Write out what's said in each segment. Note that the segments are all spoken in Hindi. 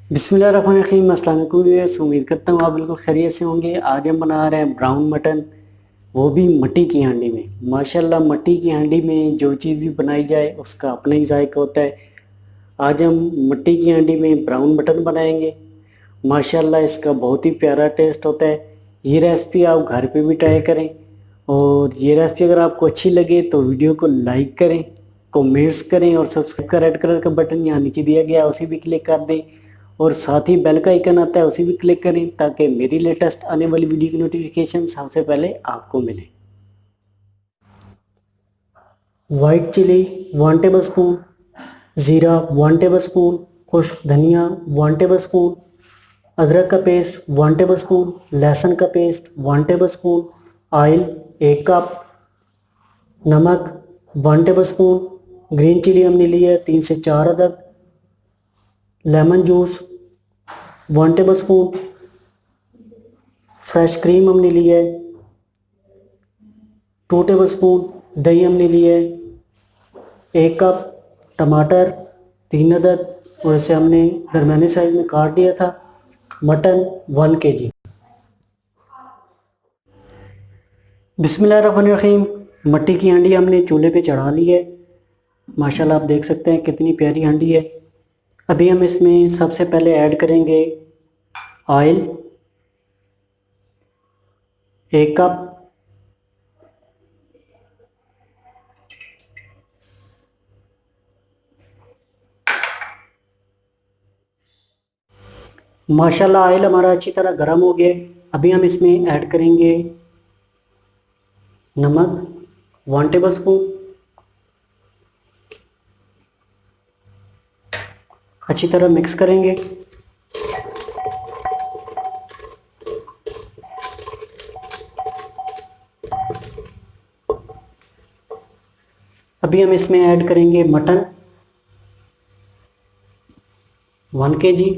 बिस्मिल्लाहिर्रहमानिर्रहीम। अस्सलाम वालेकुम व्यूअर्स, उम्मीद करता हूँ आप बिल्कुल खैरियत से होंगे। आज हम बना रहे हैं ब्राउन मटन, वो भी मिट्टी की हांडी में। माशाल्लाह, मिट्टी की हांडी में जो चीज़ भी बनाई जाए उसका अपना ही जायका होता है। आज हम मिट्टी की हांडी में ब्राउन मटन बनाएंगे। माशाल्लाह, इसका बहुत ही प्यारा टेस्ट होता है। ये रेसिपी आप घर पे भी ट्राई करें, और ये रेसिपी अगर आपको अच्छी लगे तो वीडियो को लाइक करें, कमेंट्स करें, और सब्सक्राइब का रेड कलर का बटन यहाँ नीचे दिया गया है उसे भी क्लिक कर दें, और साथ ही बेल का आइकन आता है उसे भी क्लिक करें ताकि मेरी लेटेस्ट आने वाली वीडियो की नोटिफिकेशन सबसे पहले आपको मिले। वाइट चिली 1 टेबल स्पून, ज़ीरा 1 टेबल स्पून, खुश्क धनिया 1 टेबल स्पून, अदरक का पेस्ट 1 टेबल स्पून, लहसुन का paste 1 table spoon, oil 1 cup, नमक 1 टेबल स्पून, ग्रीन चिली हमने लिया है 3 से 4 अदद, lemon juice 1 table spoon, fresh cream हमने लिया है 2 टेबल स्पून, दही हमने लिया है 1 कप, टमाटर 3 अदद और इसे हमने दरमियाने साइज में काट दिया था, मटन 1 केजी। बिस्मिल्लाहिर्रहमानिर्रहीम। मिट्टी की हांडी हमने चूल्हे पे चढ़ा ली है। माशाल्लाह, आप देख सकते हैं कितनी प्यारी हांडी है। अभी हम इसमें सबसे पहले ऐड करेंगे ऑयल 1 कप, माशाल्लाह ऑयल हमारा अच्छी तरह गर्म हो गया। अभी हम इसमें ऐड करेंगे नमक 1 टेबल स्पून, अच्छी तरह मिक्स करेंगे। अभी हम इसमें ऐड करेंगे मटन 1 केजी,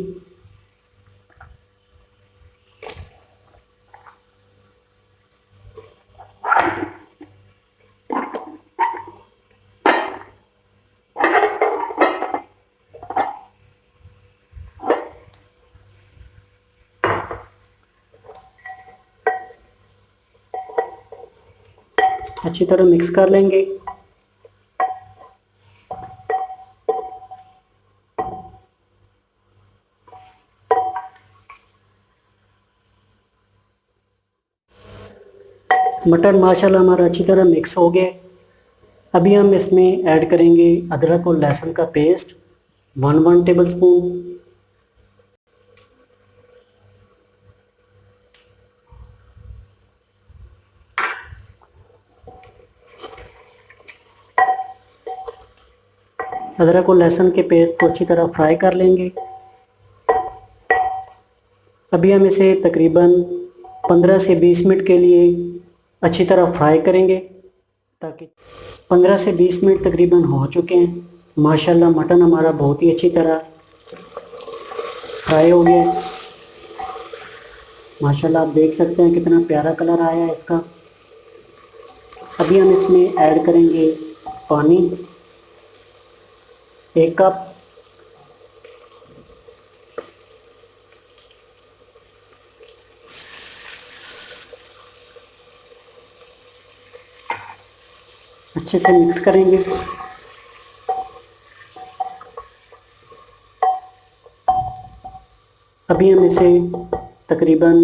अच्छी तरह मिक्स कर लेंगे। मटन माशाल्लाह हमारा अच्छी तरह मिक्स हो गया। अभी हम इसमें ऐड करेंगे अदरक और लहसुन का पेस्ट 1 टेबल स्पून, अदरक और लहसुन के पेस्ट को अच्छी तरह फ्राई कर लेंगे। अभी हम इसे तकरीबन 15 से 20 मिनट के लिए अच्छी तरह फ्राई करेंगे, ताकि 15 से 20 मिनट तकरीबन हो चुके हैं। माशाल्लाह, मटन हमारा बहुत ही अच्छी तरह फ्राई हो गया है। माशाल्लाह, आप देख सकते हैं कितना प्यारा कलर आया है इसका। अभी हम इसमें ऐड करेंगे पानी 1 कप, अच्छे से मिक्स करेंगे। अभी हम इसे तकरीबन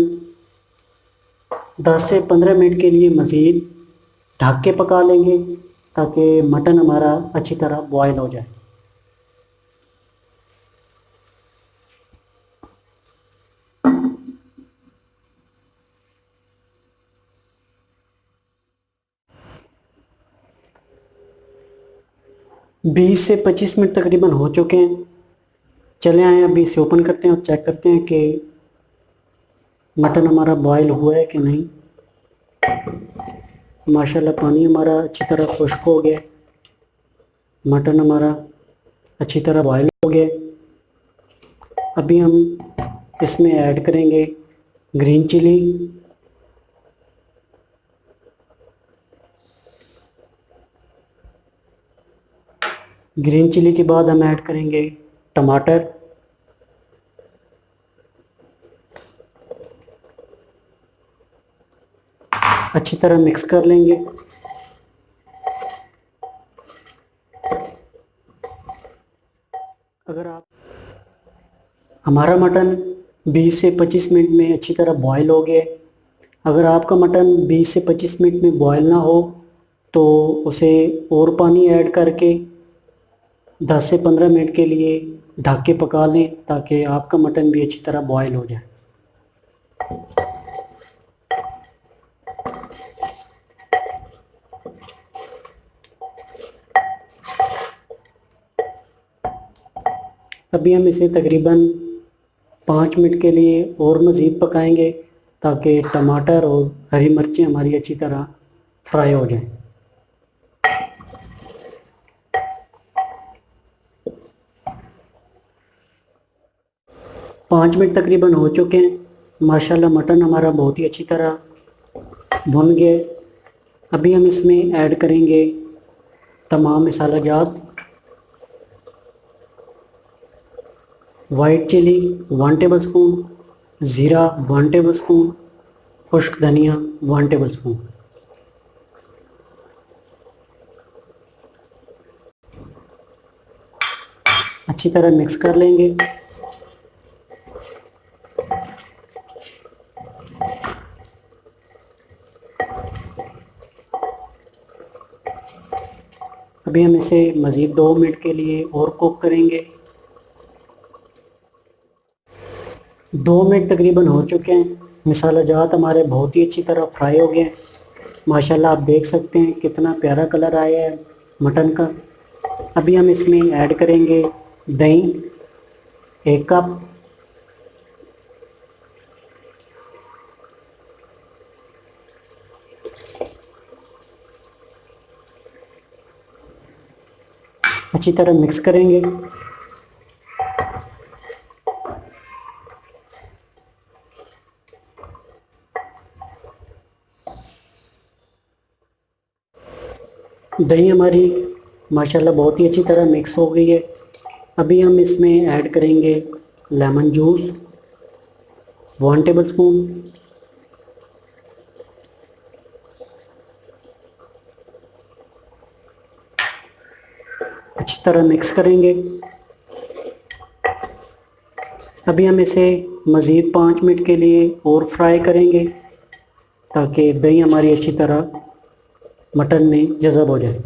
10 से 15 मिनट के लिए मज़ीद ढक के पका लेंगे, ताकि मटन हमारा अच्छी तरह बॉयल हो जाए। बीस से 25 मिनट तकरीबन हो चुके हैं। चले आए अभी इसे ओपन करते हैं और चेक करते हैं कि मटन हमारा बॉयल हुआ है कि नहीं। माशाल्लाह, पानी हमारा अच्छी तरह खुश्क हो गया, मटन हमारा अच्छी तरह बॉयल हो गया। अभी हम इसमें ऐड करेंगे ग्रीन चिली, ग्रीन चिली के बाद हम ऐड करेंगे टमाटर, अच्छी तरह मिक्स कर लेंगे। अगर आप हमारा मटन 20 से 25 मिनट में अच्छी तरह बॉयल हो गया। अगर आपका मटन 20 से 25 मिनट में बॉयल ना हो तो उसे और पानी ऐड करके 10 से 15 मिनट के लिए ढक के पका लें ताकि आपका मटन भी अच्छी तरह बॉयल हो जाए। अभी हम इसे तकरीबन 5 मिनट के लिए और मज़ीद पकाएंगे ताकि टमाटर और हरी मिर्चें हमारी अच्छी तरह फ्राई हो जाएं। 5 मिनट तकरीबन हो चुके हैं। माशाल्लाह मटन हमारा बहुत ही अच्छी तरह भुन गया। अभी हम इसमें ऐड करेंगे तमाम मसाला जात। वाइट चिली 1 टेबल स्पून, ज़ीरा 1 टेबल स्पून, खुश्क धनिया 1 टेबल स्पून। अच्छी तरह मिक्स कर लेंगे। अभी हम इसे मज़ीद 2 मिनट के लिए और कुक करेंगे। 2 मिनट तकरीबन हो चुके हैं। मसाला जात हमारे बहुत ही अच्छी तरह फ्राई हो गए हैं। माशाल्लाह आप देख सकते हैं कितना प्यारा कलर आया है मटन का। अभी हम इसमें ऐड करेंगे दही 1 कप। अच्छी तरह मिक्स करेंगे। दही हमारी माशाल्लाह बहुत ही अच्छी तरह मिक्स हो गई है। अभी हम इसमें ऐड करेंगे लेमन जूस 1 टेबल स्पून। अच्छी तरह मिक्स करेंगे। अभी हम इसे मज़ीद 5 मिनट के लिए और फ्राई करेंगे ताकि दही हमारी अच्छी तरह मटन में जज़ब हो जाए।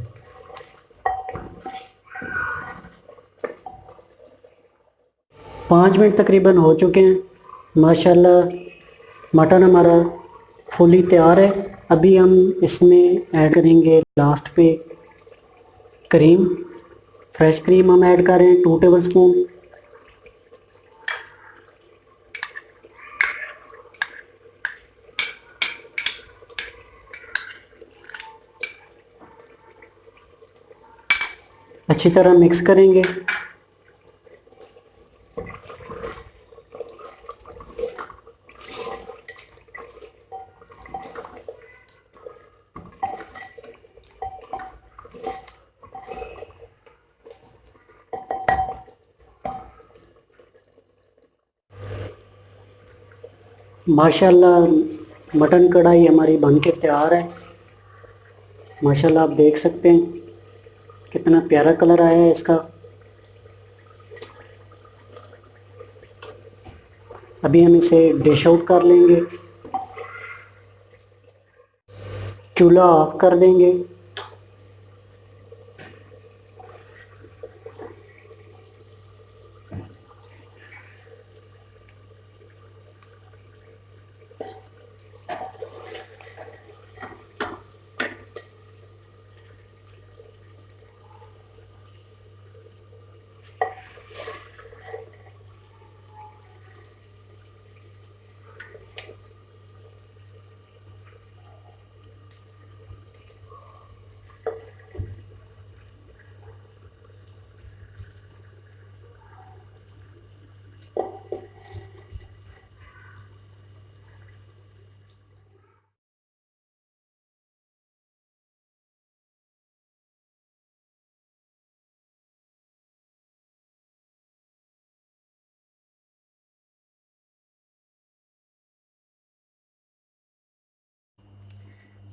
5 मिनट तकरीबन हो चुके हैं। माशाल्लाह मटन हमारा फुली तैयार है। अभी हम इसमें ऐड करेंगे लास्ट पे क्रीम। फ्रेश क्रीम हम ऐड कर रहे हैं 2 टेबल स्पून। अच्छी तरह मिक्स करेंगे। माशाल्लाह मटन कढ़ाई हमारी बन के तैयार है। माशाल्लाह आप देख सकते हैं कितना प्यारा कलर आया है इसका। अभी हम इसे डिश आउट कर लेंगे। चूल्हा ऑफ कर देंगे।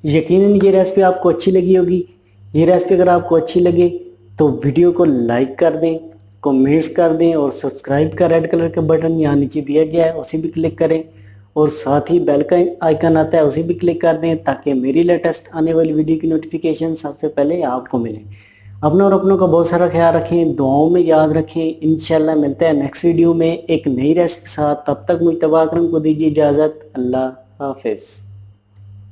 यकीनन ये रेसिपी आपको अच्छी लगी होगी। ये रेसिपी अगर आपको अच्छी लगे तो वीडियो को लाइक कर दें, कमेंट्स कर दें और सब्सक्राइब का रेड कलर का बटन यहाँ नीचे दिया गया है उसी भी क्लिक करें और साथ ही बेल का आइकन आता है उसी भी क्लिक कर दें ताकि मेरी लेटेस्ट आने वाली वीडियो की नोटिफिकेशन सबसे पहले आपको मिले। अपना और अपनों का बहुत सारा ख्याल रखें, दुआओं में याद रखें। इंशाल्लाह मिलते हैं नेक्स्ट वीडियो में एक नई रेसिपी के साथ। तब तक मुझे तबाह करम को दीजिए इजाज़त। अल्लाह हाफिज़।